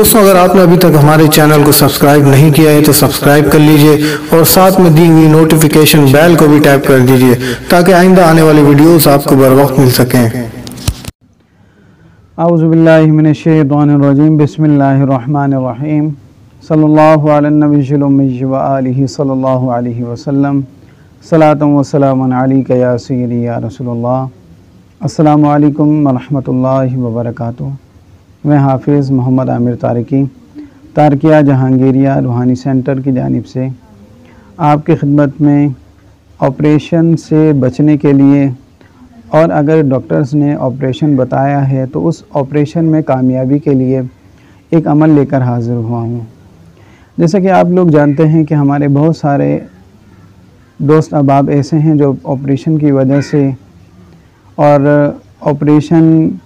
दोस्तों, अगर आपने अभी तक हमारे चैनल को सब्सक्राइब नहीं किया है तो सब्सक्राइब कर लीजिए और साथ में दी हुई नोटिफिकेशन बेल को भी टैप कर दीजिए ताकि आइंदा आने वाली वीडियोस आपको बर वक्त मिल सकें। औज़ु बिल्लाहि मिनश्शैतानिर्रजीम, बिस्मिल्लाहिर्रहमानिर्रहीम, सल्लल्लाहु अला नबिय्यिल उम्मी व आलिहि सल्लल्लाहु अलैहि वसल्लम, सलातun व सलामुन अलैका या सय्यदी या रसूलल्लाह। अस्सलामु अलैकुम व रहमतुल्लाहि व बरकातुहू। मैं हाफिज़ मोहम्मद आमिर तारिकी तारकिया जहांगीरिया रूहानी सेंटर की जानिब से आपकी खिदमत में ऑपरेशन से बचने के लिए, और अगर डॉक्टर्स ने ऑपरेशन बताया है तो उस ऑपरेशन में कामयाबी के लिए एक अमल लेकर हाज़िर हुआ हूँ। जैसा कि आप लोग जानते हैं कि हमारे बहुत सारे दोस्त अहबाब ऐसे हैं जो ऑपरेशन की वजह से, और ऑपरेशन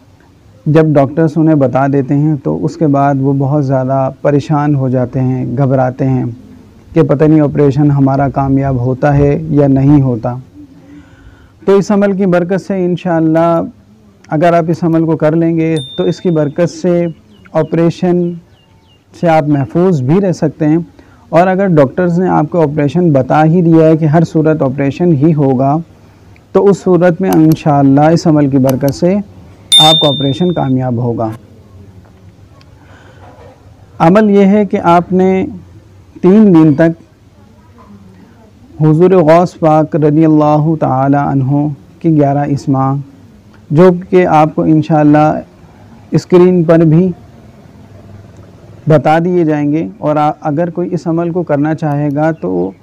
जब डॉक्टर्स उन्हें बता देते हैं तो उसके बाद वो बहुत ज़्यादा परेशान हो जाते हैं, घबराते हैं कि पता नहीं ऑपरेशन हमारा कामयाब होता है या नहीं होता। तो इस अमल की बरकत से इंशाअल्लाह अगर आप इस अमल को कर लेंगे तो इसकी बरकत से ऑपरेशन से आप महफूज भी रह सकते हैं। और अगर डॉक्टर्स ने आपको ऑपरेशन बता ही दिया है कि हर सूरत ऑपरेशन ही होगा, तो उस सूरत में इंशाअल्लाह इस अमल की बरकत से आपका ऑपरेशन कामयाब होगा। अमल यह है कि आपने 3 दिन तक हुज़ूर गौस पाक रज़ियल्लाहु ताला अन्हु की 11 इस्मा, जो कि आपको इंशाअल्लाह स्क्रीन पर भी बता दिए जाएंगे, और अगर कोई इस अमल को करना चाहेगा तो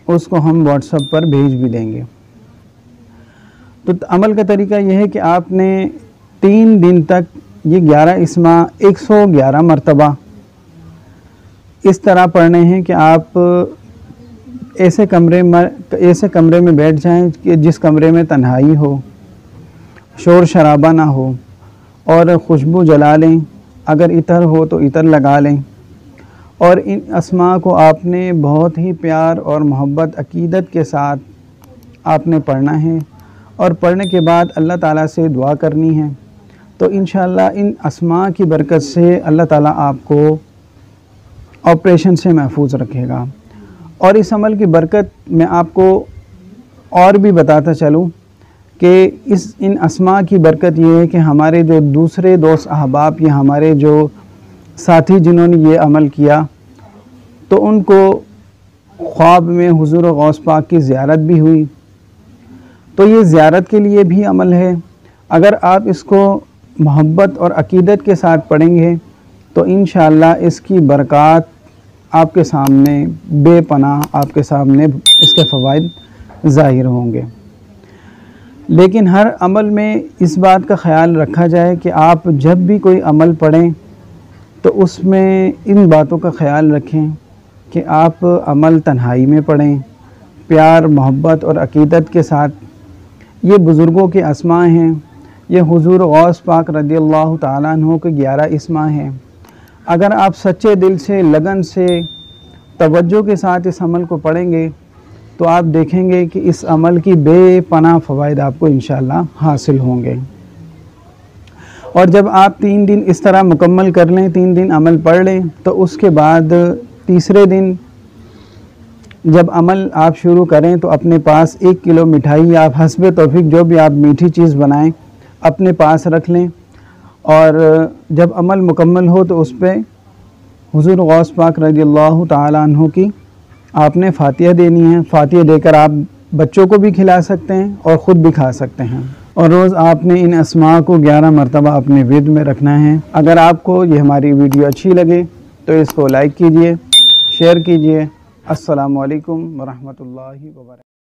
उसको हम व्हाट्सएप पर भेज भी देंगे। तो अमल का तरीका यह है कि आपने 3 दिन तक ये 11 इस्मा 111 मरतबा इस तरह पढ़ने हैं कि आप ऐसे कमरे में बैठ जाएं कि जिस कमरे में तन्हाई हो, शोर शराबा ना हो, और खुशबू जला लें। अगर इतर हो तो इतर लगा लें, और इन अस्मा को आपने बहुत ही प्यार और मोहब्बत अकीदत के साथ आपने पढ़ना है, और पढ़ने के बाद अल्लाह ताला से दुआ करनी है। तो इंशाअल्लाह इन अस्मा की बरकत से अल्लाह ताला आपको ऑपरेशन से महफूज रखेगा। और इस अमल की बरकत मैं आपको और भी बताता चलूँ कि इन अस्मा की बरकत ये है कि हमारे जो दूसरे दोस्त अहबाब या हमारे जो साथी जिन्होंने ये अमल किया, तो उनको ख्वाब में हुज़ूर गौस पाक की ज़ियारत भी हुई। तो ये ज़ियारत के लिए भी अमल है। अगर आप इसको मोहब्बत और अकीदत के साथ पढ़ेंगे तो इंशाअल्लाह इसकी बरक़ात आपके सामने बेपनाह, आपके सामने इसके फ़वाइद ज़ाहिर होंगे। लेकिन हर अमल में इस बात का ख़याल रखा जाए कि आप जब भी कोई अमल पढ़ें तो उसमें इन बातों का ख़याल रखें कि आप अमल तन्हाई में पढ़ें, प्यार मोहब्बत और अकीदत के साथ। ये बुज़ुर्गों के अस्मा हैं, ये हुज़ूर गौस पाक रज़ियल्लाहु ताला अन्हु के 11 इस्मा हैं। अगर आप सच्चे दिल से, लगन से, तवज्जो के साथ इस अमल को पढ़ेंगे तो आप देखेंगे कि इस अमल की बेपनाह फ़वाइद आपको इंशाअल्लाह हासिल होंगे। और जब आप 3 दिन इस तरह मुकम्मल कर लें, 3 दिन अमल पढ़ लें, तो उसके बाद तीसरे दिन जब अमल आप शुरू करें तो अपने पास 1 किलो मिठाई आप हस्बे तौफीक जो भी आप मीठी चीज़ बनाएं अपने पास रख लें, और जब अमल मुकम्मल हो तो उस पर हुज़ूर गौस पाक रज़ियल्लाहु ताला अन्हु की आपने फ़ातिहा देनी है। फ़ातिहा देकर आप बच्चों को भी खिला सकते हैं और ख़ुद भी खा सकते हैं। और रोज़ आपने इन अस्मा को 11 मरतबा अपने विद में रखना है। अगर आपको ये हमारी वीडियो अच्छी लगे तो इसको लाइक कीजिए, शेयर कीजिए। अस्सलामु अलैकुम व रहमतुल्लाहि व बरकातुहू।